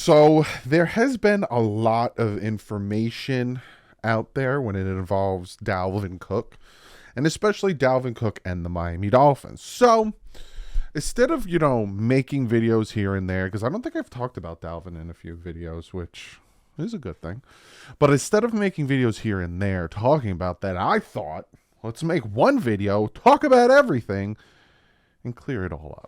So there has been a lot of information out there when it involves Dalvin Cook, and especially Dalvin Cook and the Miami Dolphins. So instead of, making videos here and there, because I don't think I've talked about Dalvin in a few videos, which is a good thing. But instead of making videos here and there talking about that, I thought, let's make one video, talk about everything, and clear it all up.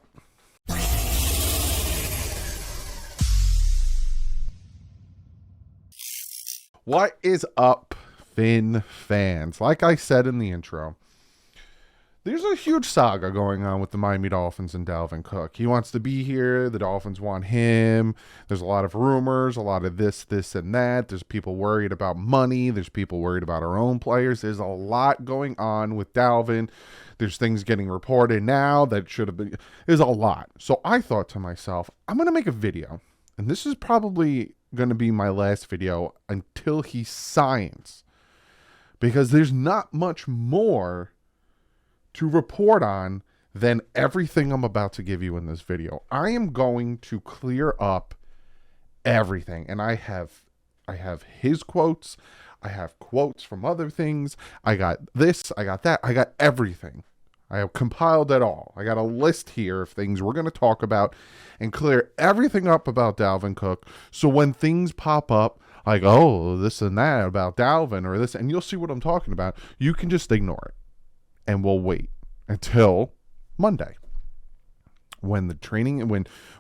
What is up, Finn fans? Like I said in the intro, there's a huge saga going on with the Miami Dolphins and Dalvin Cook. He wants to be here. The Dolphins want him. There's a lot of rumors, a lot of this, and that. There's people worried about money. There's people worried about our own players. There's a lot going on with Dalvin. There's things getting reported now that should have been. There's a lot. So I thought to myself, I'm going to make a video. And this is probably going to be my last video until he signs, because there's not much more to report on than everything I'm about to give you in this video. I am going to clear up everything, and I have his quotes, I have quotes from other things, I got this, I got that, I got everything. I have compiled it all. I got a list here of things we're going to talk about and clear everything up about Dalvin Cook. So when things pop up, like, oh, this and that about Dalvin or this, and you'll see what I'm talking about, you can just ignore it. And we'll wait until Monday, when the training,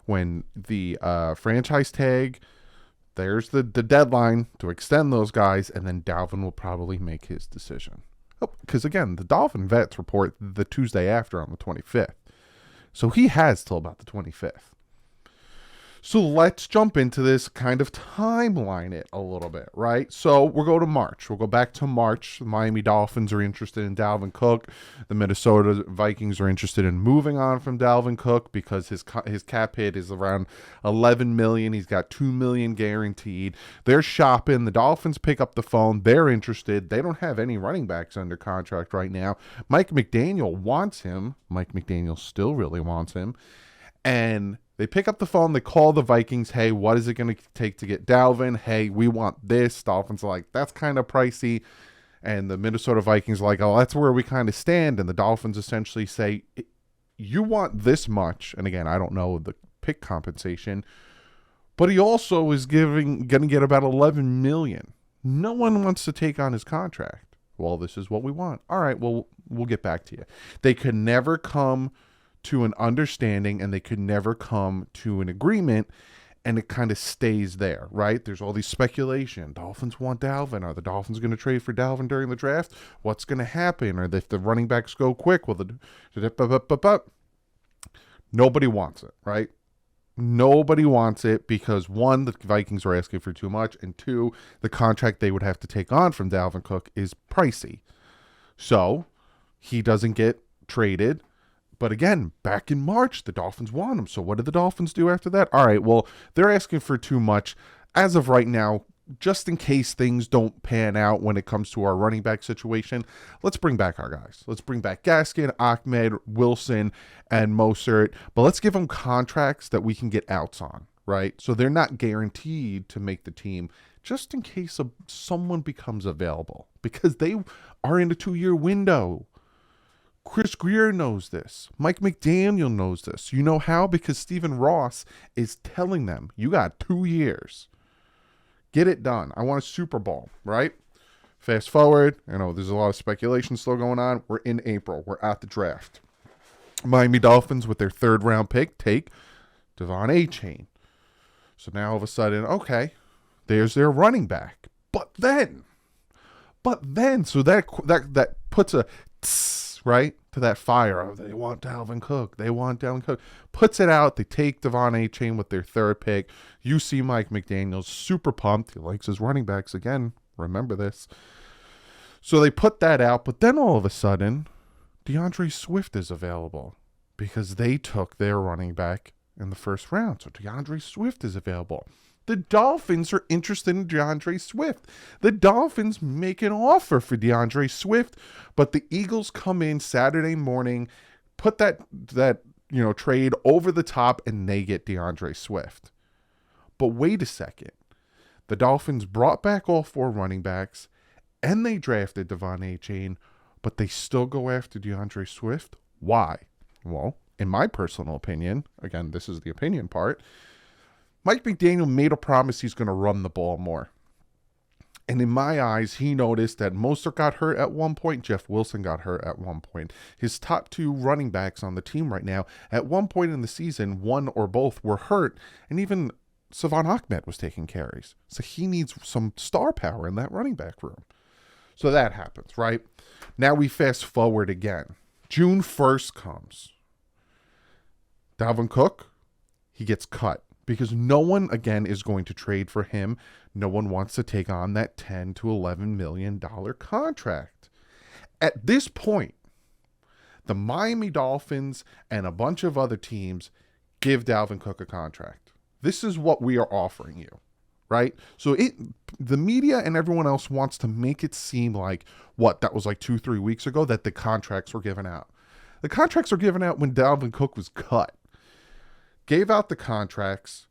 when the franchise tag, there's the deadline to extend those guys, and then Dalvin will probably make his decision. Because again, the Dolphin vets report the Tuesday after on the 25th. So he has till about the 25th. So let's jump into this, kind of timeline it a little bit, right? So we'll go to March. We'll go back to March. The Miami Dolphins are interested in Dalvin Cook. The Minnesota Vikings are interested in moving on from Dalvin Cook because his cap hit is around $11 million. He's got $2 million guaranteed. They're shopping. The Dolphins pick up the phone. They're interested. They don't have any running backs under contract right now. Mike McDaniel wants him. Mike McDaniel still really wants him. And they pick up the phone, they call the Vikings, hey, what is it going to take to get Dalvin? Hey, we want this. Dolphins are like, that's kind of pricey. And the Minnesota Vikings are like, oh, that's where we kind of stand. And the Dolphins essentially say, you want this much. And again, I don't know the pick compensation, but he also is going to get about $11 million. No one wants to take on his contract. Well, this is what we want. All right, well, we'll get back to you. They could never come to an understanding, and they could never come to an agreement, and it kind of stays there, right? There's all these speculation. Dolphins want Dalvin. Are the Dolphins going to trade for Dalvin during the draft? What's going to happen? Or if the running backs go quick, will nobody wants it, right? Nobody wants it because, one, the Vikings are asking for too much, and two, the contract they would have to take on from Dalvin Cook is pricey. So he doesn't get traded. But again, back in March, the Dolphins want him. So what did the Dolphins do after that? All right, well, they're asking for too much. As of right now, just in case things don't pan out when it comes to our running back situation, let's bring back our guys. Let's bring back Gaskin, Ahmed, Wilson, and Mostert. But let's give them contracts that we can get outs on, right? So they're not guaranteed to make the team, just in case someone becomes available. Because they are in a 2-year window. Chris Greer knows this. Mike McDaniel knows this. You know how? Because Stephen Ross is telling them, you got 2 years. Get it done. I want a Super Bowl, right? Fast forward. There's a lot of speculation still going on. We're in April. We're at the draft. Miami Dolphins, with their 3rd round pick, take Devon Achane. So now all of a sudden, okay, there's their running back. But then, so that puts a right to that fire of, they want Dalvin Cook. They want Dalvin Cook. Puts it out. They take Devon Achane with their 3rd pick. You see Mike McDaniel's super pumped. He likes his running backs again. Remember this. So they put that out. But then all of a sudden, DeAndre Swift is available because they took their running back in the 1st round. So DeAndre Swift is available. The Dolphins are interested in DeAndre Swift. The Dolphins make an offer for DeAndre Swift, but the Eagles come in Saturday morning, put that trade over the top, and they get DeAndre Swift. But wait a second. The Dolphins brought back all 4 running backs, and they drafted Devon Achane, but they still go after DeAndre Swift. Why? Well, in my personal opinion, again, this is the opinion part, Mike McDaniel made a promise he's going to run the ball more. And in my eyes, he noticed that Mostert got hurt at one point. Jeff Wilson got hurt at one point. His top 2 running backs on the team right now, at one point in the season, one or both were hurt. And even Savon Ahmed was taking carries. So he needs some star power in that running back room. So that happens, right? Now we fast forward again. June 1st comes. Dalvin Cook, he gets cut because no one, again, is going to trade for him. No one wants to take on that $10 to $11 million contract. At this point, the Miami Dolphins and a bunch of other teams give Dalvin Cook a contract. This is what we are offering you, right? So the media and everyone else wants to make it seem like, that was like 2-3 weeks ago that the contracts were given out. The contracts were given out when Dalvin Cook was cut. Gave out the contracts.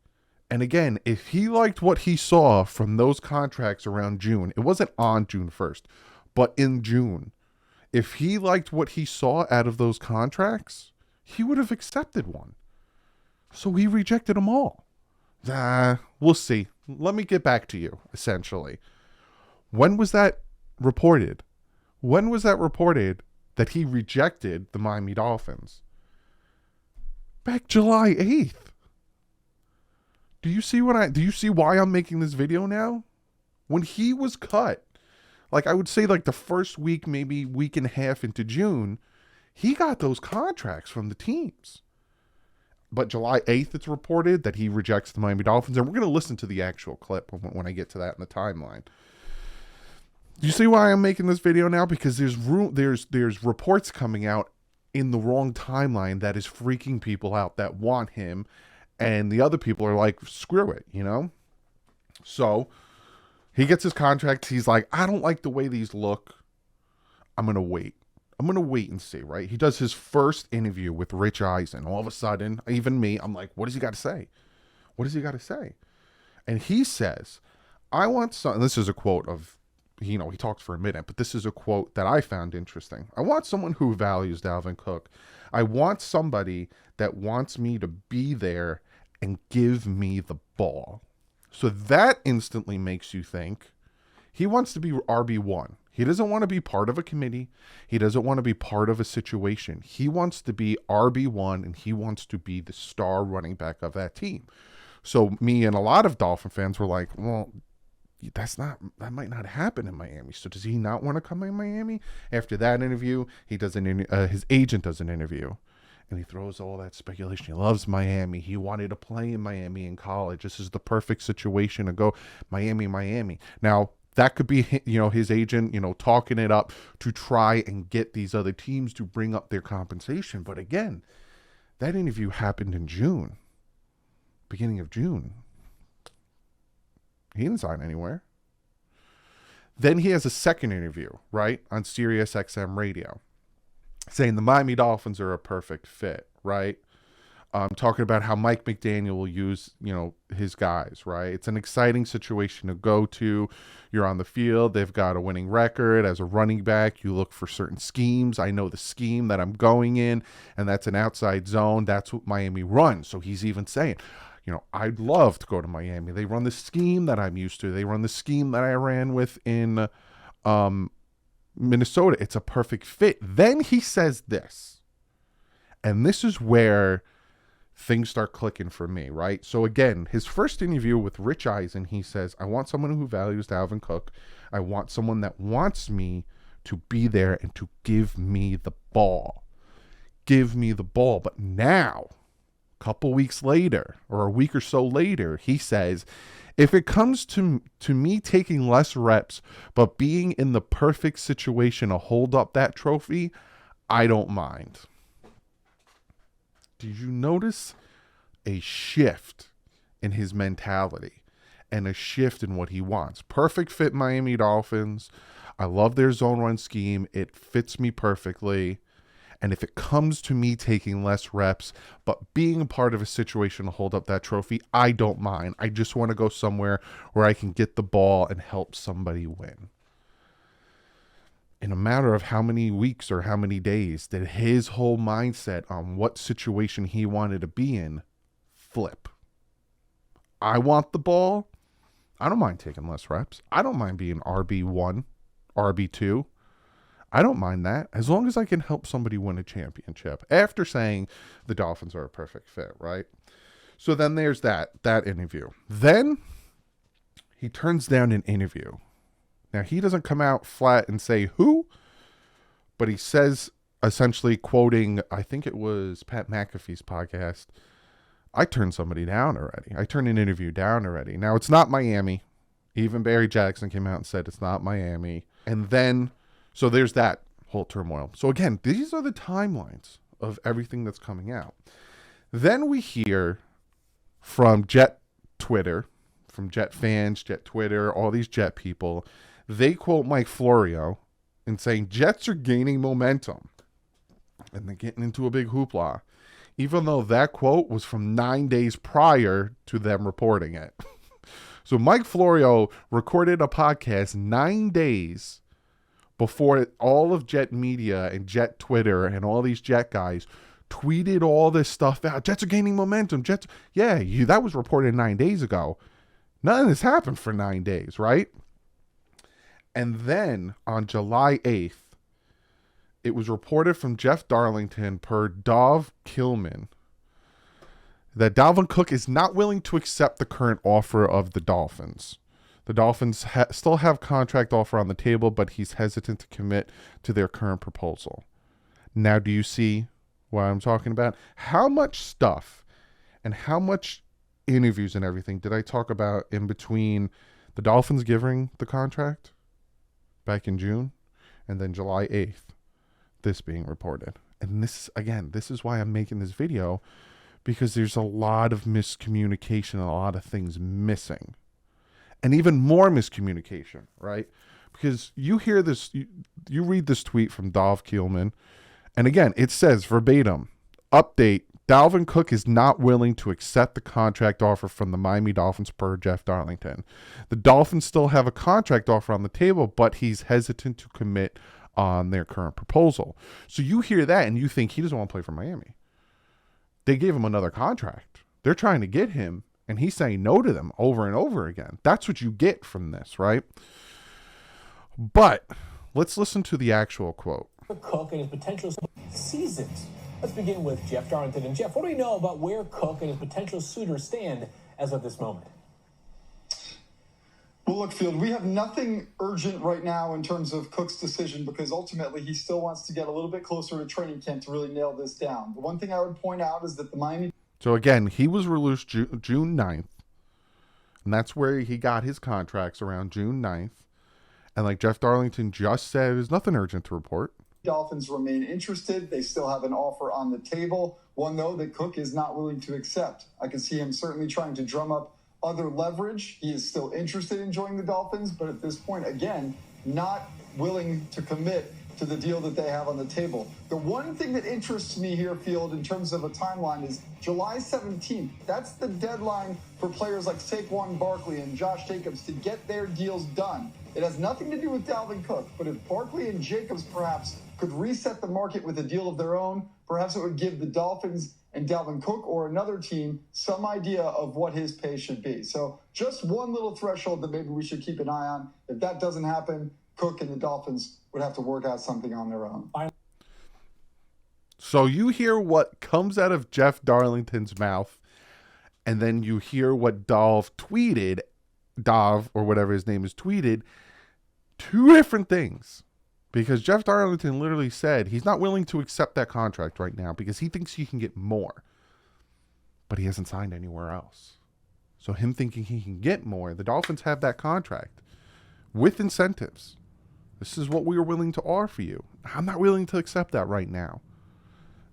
And again, if he liked what he saw from those contracts around June, it wasn't on June 1st, but in June, if he liked what he saw out of those contracts, he would have accepted one. So he rejected them all. We'll see. Let me get back to you, essentially. When was that reported? When was that reported that he rejected the Miami Dolphins? Back July 8th. Do you see why I'm making this video now? When he was cut, like I would say like the first week, maybe week and a half into June, he got those contracts from the teams. But July 8th, it's reported that he rejects the Miami Dolphins. And we're going to listen to the actual clip when I get to that in the timeline. Do you see why I'm making this video now? Because there's reports coming out in the wrong timeline that is freaking people out that want him. And the other people are like, screw it, you know? So he gets his contract. He's like, I don't like the way these look. I'm going to wait. I'm going to wait and see, right? He does his first interview with Rich Eisen. All of a sudden, even me, I'm like, what does he got to say? What does he got to say? And he says, I want some, this is a quote of, he talks for a minute, but this is a quote that I found interesting. I want someone who values Dalvin Cook. I want somebody that wants me to be there and give me the ball. So that instantly makes you think he wants to be RB1. He doesn't want to be part of a committee. He doesn't want to be part of a situation. He wants to be RB1, and he wants to be the star running back of that team. So me and a lot of Dolphin fans were like, well, that might not happen in Miami. So does he not want to come in Miami? After that interview, his agent does an interview, and he throws all that speculation. He loves Miami. He wanted to play in Miami in college. This is the perfect situation to go Miami. Now, that could be, his agent, talking it up to try and get these other teams to bring up their compensation. But again, that interview happened in June, beginning of June. He didn't sign anywhere. Then he has a second interview, right, on Sirius XM radio, saying the Miami Dolphins are a perfect fit, right? Talking about how Mike McDaniel will use, his guys, right? It's an exciting situation to go to. You're on the field. They've got a winning record. As a running back, you look for certain schemes. I know the scheme that I'm going in, and that's an outside zone. That's what Miami runs. So he's even saying, I'd love to go to Miami. They run the scheme that I'm used to. They run the scheme that I ran with in Minnesota. It's a perfect fit. Then he says this, and this is where things start clicking for me, right? So again, his first interview with Rich Eisen, he says, I want someone who values Dalvin Cook. I want someone that wants me to be there and to give me the ball. Give me the ball. But now, a couple weeks later, or a week or so later, he says, if it comes to me taking less reps, but being in the perfect situation to hold up that trophy, I don't mind. Did you notice a shift in his mentality and a shift in what he wants? Perfect fit Miami Dolphins. I love their zone run scheme. It fits me perfectly. And if it comes to me taking less reps, but being a part of a situation to hold up that trophy, I don't mind. I just want to go somewhere where I can get the ball and help somebody win. In a matter of how many weeks or how many days did his whole mindset on what situation he wanted to be in flip. I want the ball. I don't mind taking less reps. I don't mind being RB1, RB2. I don't mind that as long as I can help somebody win a championship, after saying the Dolphins are a perfect fit, right? So then there's that interview. Then he turns down an interview. Now, he doesn't come out flat and say who, but he says, essentially quoting, I think it was Pat McAfee's podcast, I turned somebody down already. I turned an interview down already. Now, it's not Miami. Even Barry Jackson came out and said it's not Miami. And then, so there's that whole turmoil. So again, these are the timelines of everything that's coming out. Then we hear from Jet Twitter, from Jet fans, Jet Twitter, all these Jet people. They quote Mike Florio in saying Jets are gaining momentum. And they're getting into a big hoopla. Even though that quote was from 9 days prior to them reporting it. So Mike Florio recorded a podcast 9 days before all of Jet Media and Jet Twitter and all these Jet guys tweeted all this stuff out. Jets are gaining momentum. Jets, that was reported 9 days ago. None of this happened for 9 days, right? And then on July 8th, it was reported from Jeff Darlington per Dov Kilman that Dalvin Cook is not willing to accept the current offer of the Dolphins. The Dolphins still have contract offer on the table, but he's hesitant to commit to their current proposal. Now, do you see what I'm talking about? How much stuff and how much interviews and everything did I talk about in between the Dolphins giving the contract back in June and then July 8th, this being reported? And this is why I'm making this video, because there's a lot of miscommunication and a lot of things missing. And even more miscommunication, right? Because you hear this, you read this tweet from Dov Keelman, and again, it says verbatim, update, Dalvin Cook is not willing to accept the contract offer from the Miami Dolphins per Jeff Darlington. The Dolphins still have a contract offer on the table, but he's hesitant to commit on their current proposal. So you hear that and you think he doesn't want to play for Miami. They gave him another contract. They're trying to get him, and he's saying no to them over and over again. That's what you get from this, right? But let's listen to the actual quote. Cook and his potential seasons. Let's begin with Jeff Darlington. And Jeff, what do we know about where Cook and his potential suitors stand as of this moment? Well, look, Field, we have nothing urgent right now in terms of Cook's decision, because ultimately he still wants to get a little bit closer to training camp to really nail this down. The one thing I would point out is that the Miami... So again, he was released June 9th, and that's where he got his contracts, around June 9th. And like Jeff Darlington just said, there's nothing urgent to report. Dolphins remain interested. They still have an offer on the table, one, though, that Cook is not willing to accept. I can see him certainly trying to drum up other leverage. He is still interested in joining the Dolphins, but at this point, again, not willing to commit to the deal that they have on the table. The one thing that interests me here, Field, in terms of a timeline is July 17th. That's the deadline for players like Saquon Barkley and Josh Jacobs to get their deals done. It has nothing to do with Dalvin Cook, but if Barkley and Jacobs perhaps could reset the market with a deal of their own, perhaps it would give the Dolphins and Dalvin Cook or another team some idea of what his pay should be. So just one little threshold that maybe we should keep an eye on. If that doesn't happen, Cook and the Dolphins would have to work out something on their own. So you hear what comes out of Jeff Darlington's mouth, and then you hear what Dov, or whatever his name is, tweeted. Two different things. Because Jeff Darlington literally said he's not willing to accept that contract right now because he thinks he can get more. But he hasn't signed anywhere else. So him thinking he can get more, the Dolphins have that contract with incentives. This is what we are willing to offer you. I'm not willing to accept that right now.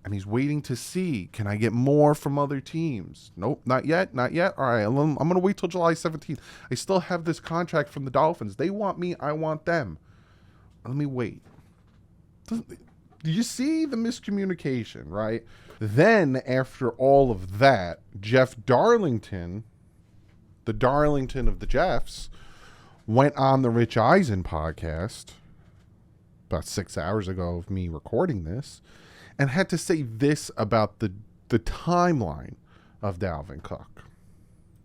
And he's waiting to see, can I get more from other teams? Nope, not yet, not yet. All right, I'm going to wait till July 17th. I still have this contract from the Dolphins. They want me, I want them. Let me wait. you see the miscommunication, right? Then after all of that, Jeff Darlington, the Darlington of the Jeffs, went on the Rich Eisen podcast about 6 hours ago of me recording this, and had to say this about the timeline of Dalvin Cook.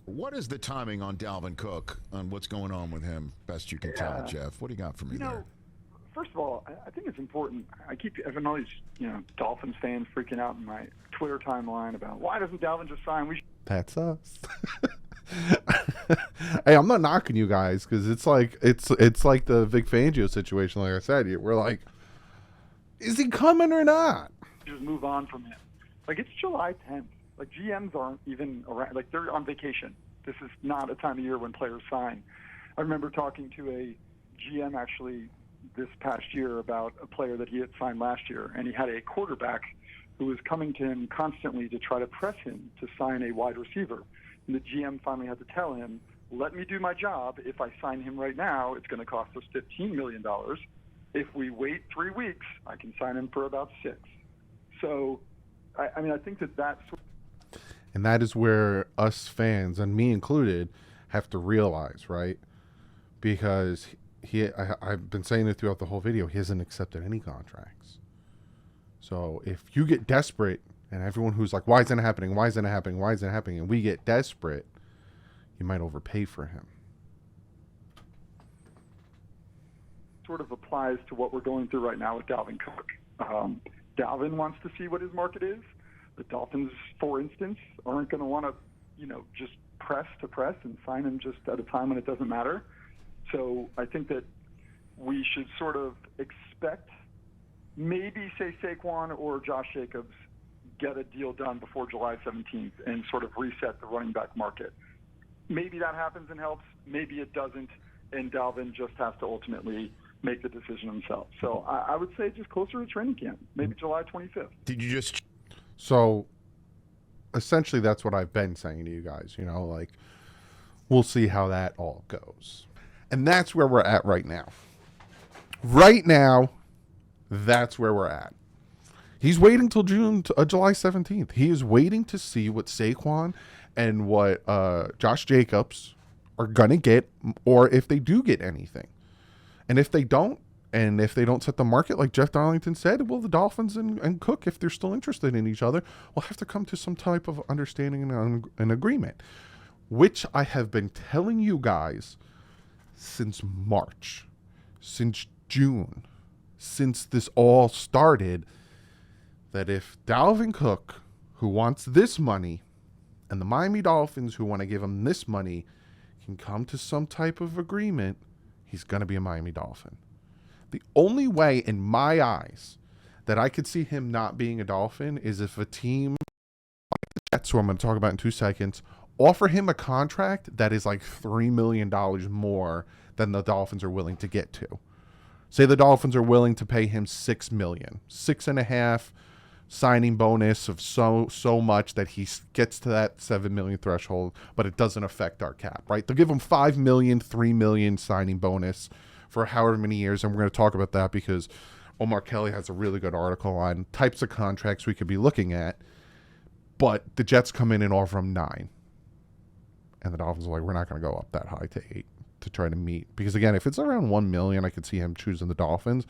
What is the timing on Dalvin Cook, on what's going on with him, best you can tell, Jeff? What do you got for me there? First of all, I think it's important. I keep having all these, Dolphins fans freaking out in my Twitter timeline about why doesn't Dalvin just sign? That's us. Hey, I'm not knocking you guys, because it's like the Vic Fangio situation. Like I said, we're like, is he coming or not? Just move on from him. Like, it's July 10th. Like, GMs aren't even around. Like, they're on vacation. This is not a time of year when players sign. I remember talking to a GM actually this past year about a player that he had signed last year, and he had a quarterback who was coming to him constantly to try to press him to sign a wide receiver. And the GM finally had to tell him, let me do my job. If I sign him right now, it's going to cost us $15 million. If we wait 3 weeks, I can sign him for about $6 million. So, I think that's... And that is where us fans, and me included, have to realize, right? Because I've been saying it throughout the whole video, he hasn't accepted any contracts. So if you get desperate, and everyone who's like, why isn't it happening? Why isn't it happening? Why isn't it happening? And we get desperate, you might overpay for him. Sort of applies to what we're going through right now with Dalvin Cook. Dalvin wants to see what his market is. The Dolphins, for instance, aren't going to want to, just press and sign him just at a time when it doesn't matter. So I think that we should sort of expect maybe, say, Saquon or Josh Jacobs get a deal done before July 17th and sort of reset the running back market. Maybe that happens and helps. Maybe it doesn't, and Dalvin just has to ultimately make the decision himself. So I would say just closer to training camp, maybe July 25th. Did you just... So essentially that's what I've been saying to you guys, we'll see how that all goes. And that's where we're at right now. Right now, that's where we're at. He's waiting till July 17th. He is waiting to see what Saquon and what Josh Jacobs are going to get, or if they do get anything. And if they don't set the market, like Jeff Darlington said, well, the Dolphins and Cook, if they're still interested in each other, will have to come to some type of understanding and an agreement, which I have been telling you guys since March, since June, since this all started, that if Dalvin Cook, who wants this money, and the Miami Dolphins, who want to give him this money, can come to some type of agreement, he's going to be a Miami Dolphin. The only way, in my eyes, that I could see him not being a Dolphin is if a team like the Jets, who I'm going to talk about in 2 seconds, offer him a contract that is like $3 million more than the Dolphins are willing to get to. Say the Dolphins are willing to pay him $6 million, 6.5 signing bonus of so much that he gets to that $7 million threshold, but it doesn't affect our cap, right? They'll give him $5 million, $3 million signing bonus for however many years, and we're going to talk about that because Omar Kelly has a really good article on types of contracts we could be looking at. But the Jets come in and offer him 9, and the Dolphins are like, we're not going to go up that high to 8 to try to meet, because again, if it's around $1 million, I could see him choosing the Dolphins.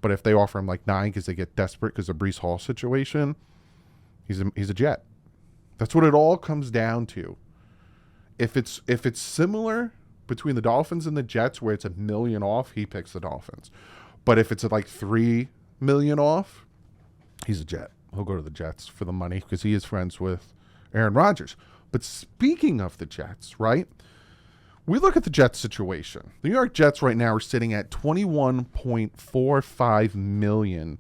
But if they offer him like 9 because they get desperate because of Breece Hall situation, he's a Jet. That's what it all comes down to. If it's similar between the Dolphins and the Jets, where it's $1 million off, he picks the Dolphins. But if it's like $3 million off, he's a Jet. He'll go to the Jets for the money because he is friends with Aaron Rodgers. But speaking of the Jets, right? We look at the Jets situation. The New York Jets right now are sitting at $21.45 million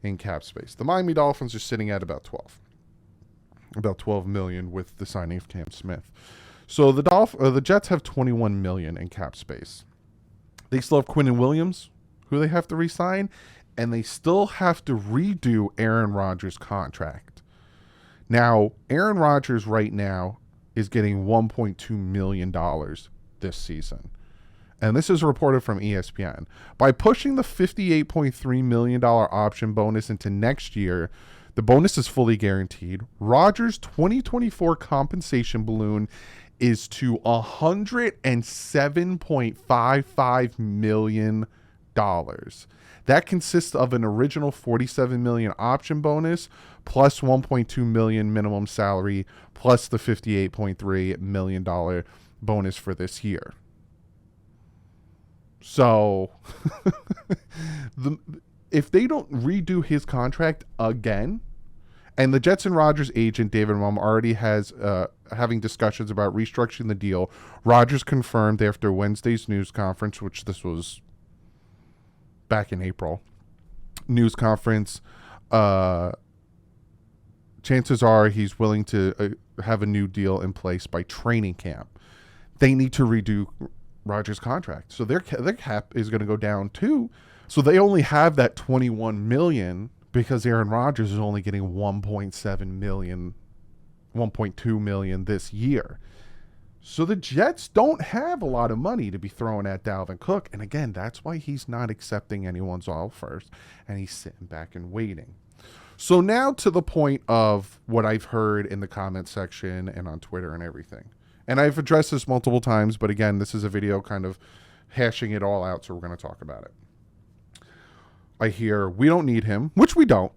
in cap space. The Miami Dolphins are sitting at about $12 million with the signing of Cam Smith. So the Jets have $21 million in cap space. They still have Quinnen Williams, who they have to re-sign, and they still have to redo Aaron Rodgers' contract. Now, Aaron Rodgers right now is getting $1.2 million this season. and this is reported from ESPN, by pushing the $58.3 million option bonus into next year, the bonus is fully guaranteed. Rodgers' 2024 compensation balloon is to $107.55 million. That consists of an original $47 million option bonus plus $1.2 million minimum salary plus the $58.3 million bonus for this year. So if they don't redo his contract again, and the Jets and Rodgers agent, David Mum, already has having discussions about restructuring the deal. Rodgers confirmed after Wednesday's news conference, which this was back in April, news conference, chances are he's willing to have a new deal in place by training camp. They need to redo Rodgers' contract. So their cap is going to go down too. So they only have that $21 million because Aaron Rodgers is only getting $1.7 million, $1.2 million this year. So the Jets don't have a lot of money to be throwing at Dalvin Cook. And again, that's why he's not accepting anyone's offers and he's sitting back and waiting. So now to the point of what I've heard in the comment section and on Twitter and everything. And I've addressed this multiple times, but again, this is a video kind of hashing it all out, so we're going to talk about it. I hear, we don't need him, which we don't.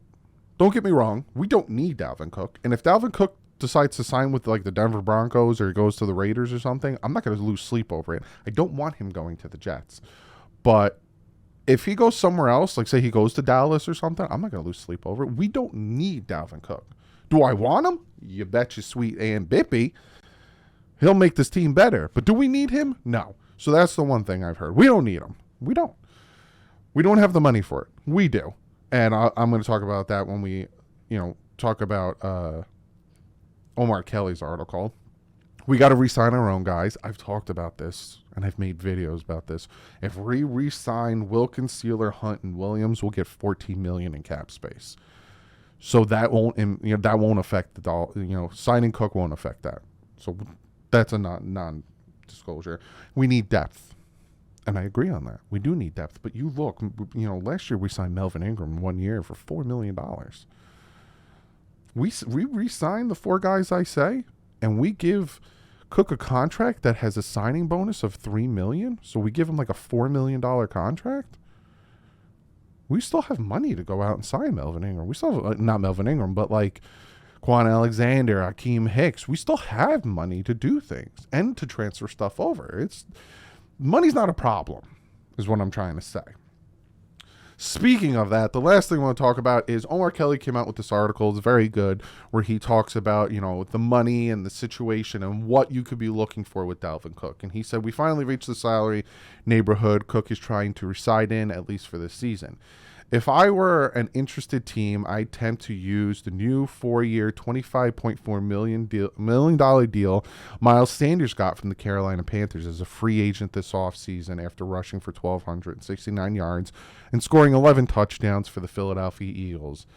Don't get me wrong. We don't need Dalvin Cook. And if Dalvin Cook decides to sign with like the Denver Broncos or he goes to the Raiders or something, I'm not going to lose sleep over it. I don't want him going to the Jets. But if he goes somewhere else, like say he goes to Dallas or something, I'm not going to lose sleep over it. We don't need Dalvin Cook. Do I want him? You bet you sweet and bippy. He'll make this team better. But do we need him? No. So that's the one thing I've heard. We don't need him. We don't. We don't have the money for it. We do. And I'm going to talk about that when we, talk about Omar Kelly's article. We got to re-sign our own guys. I've talked about this, and I've made videos about this. If we re-sign Wilkins, Sealer, Hunt, and Williams, we'll get $14 million in cap space. So that won't, affect the signing Cook won't affect that. So that's a non-disclosure. We need depth. And I agree on that. We do need depth. But you look, last year we signed Melvin Ingram 1 year for $4 million. We re-signed the 4 guys I say, and we give Cook a contract that has a signing bonus of $3 million. So we give him like a $4 million contract. We still have money to go out and sign Melvin Ingram. We still have, not Melvin Ingram, but like Quan Alexander, Akeem Hicks. We still have money to do things and to transfer stuff over. Money's not a problem, is what I'm trying to say. Speaking of that, the last thing I want to talk about is Omar Kelly came out with this article. It's very good, where he talks about, the money and the situation and what you could be looking for with Dalvin Cook. And he said, we finally reached the salary neighborhood Cook is trying to reside in, at least for this season. If I were an interested team, I'd tempt to use the new 4-year, $25.4 million deal Miles Sanders got from the Carolina Panthers as a free agent this offseason after rushing for 1,269 yards and scoring 11 touchdowns for the Philadelphia Eagles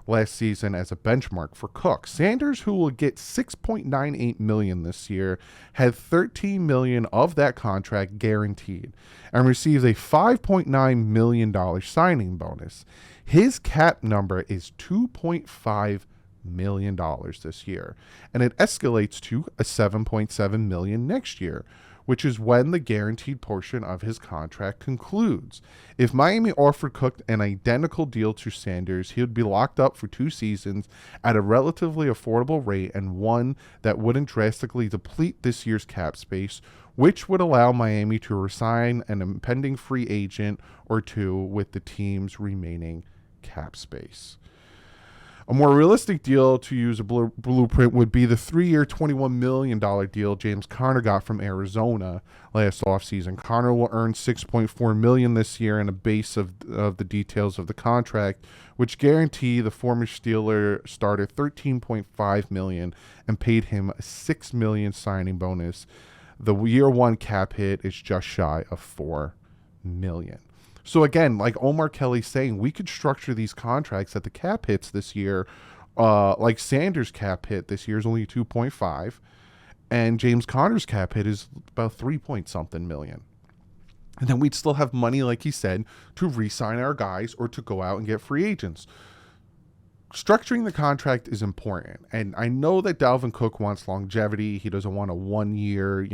last season as a benchmark for Cook. Sanders, who will get $6.98 million this year, had $13 million of that contract guaranteed and receives a $5.9 million signing bonus. His cap number is $2.5 million this year, and it escalates to a $7.7 million next year, which is when the guaranteed portion of his contract concludes. If Miami offered Cook an identical deal to Sanders, he would be locked up for 2 seasons at a relatively affordable rate and one that wouldn't drastically deplete this year's cap space, which would allow Miami to resign an impending free agent or 2 with the team's remaining cap space. A more realistic deal, to use a blueprint, would be the 3-year, $21 million deal James Conner got from Arizona last offseason. Conner will earn $6.4 million this year, and a base of the details of the contract, which guarantee the former Steeler starter $13.5 million and paid him a $6 million signing bonus. The year 1 cap hit is just shy of $4 million. So again, like Omar Kelly's saying, we could structure these contracts that the cap hits this year, like Sanders' cap hit this year is only 2.5, and James Conner's cap hit is about 3 point something million. And then we'd still have money, like he said, to re-sign our guys or to go out and get free agents. Structuring the contract is important. And I know that Dalvin Cook wants longevity. He doesn't want a 1 year,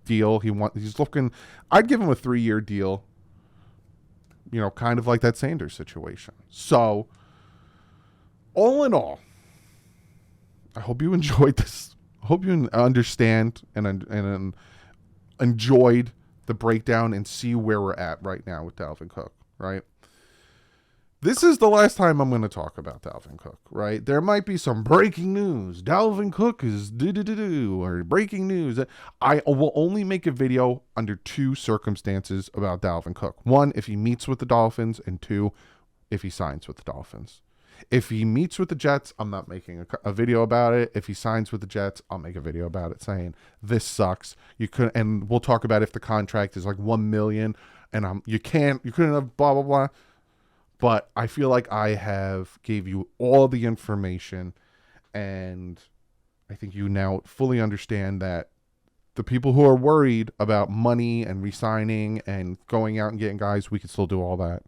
deal. He's looking, I'd give him a 3-year deal, kind of like that Sanders situation. So all in all, I hope you enjoyed this. I hope you understand and enjoyed the breakdown and see where we're at right now with Dalvin Cook, right? This is the last time I'm going to talk about Dalvin Cook, right? There might be some breaking news. Dalvin Cook is or breaking news. I will only make a video under 2 circumstances about Dalvin Cook. 1, if he meets with the Dolphins, and 2, if he signs with the Dolphins. If he meets with the Jets, I'm not making a video about it. If he signs with the Jets, I'll make a video about it saying this sucks. And we'll talk about if the contract is like $1 million and you couldn't have blah blah blah. But I feel like I have gave you all the information, and I think you now fully understand that the people who are worried about money and re-signing and going out and getting guys, we can still do all that.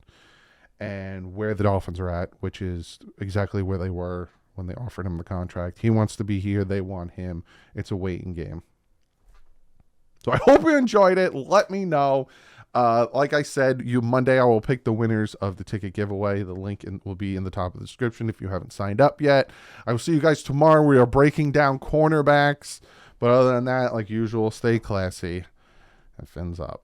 And where the Dolphins are at, which is exactly where they were when they offered him the contract. He wants to be here. They want him. It's a waiting game. So I hope you enjoyed it. Let me know. Like I said, Monday I will pick the winners of the ticket giveaway. The link will be in the top of the description if you haven't signed up yet. I will see you guys tomorrow. We are breaking down cornerbacks. But other than that, like usual, stay classy and fins up.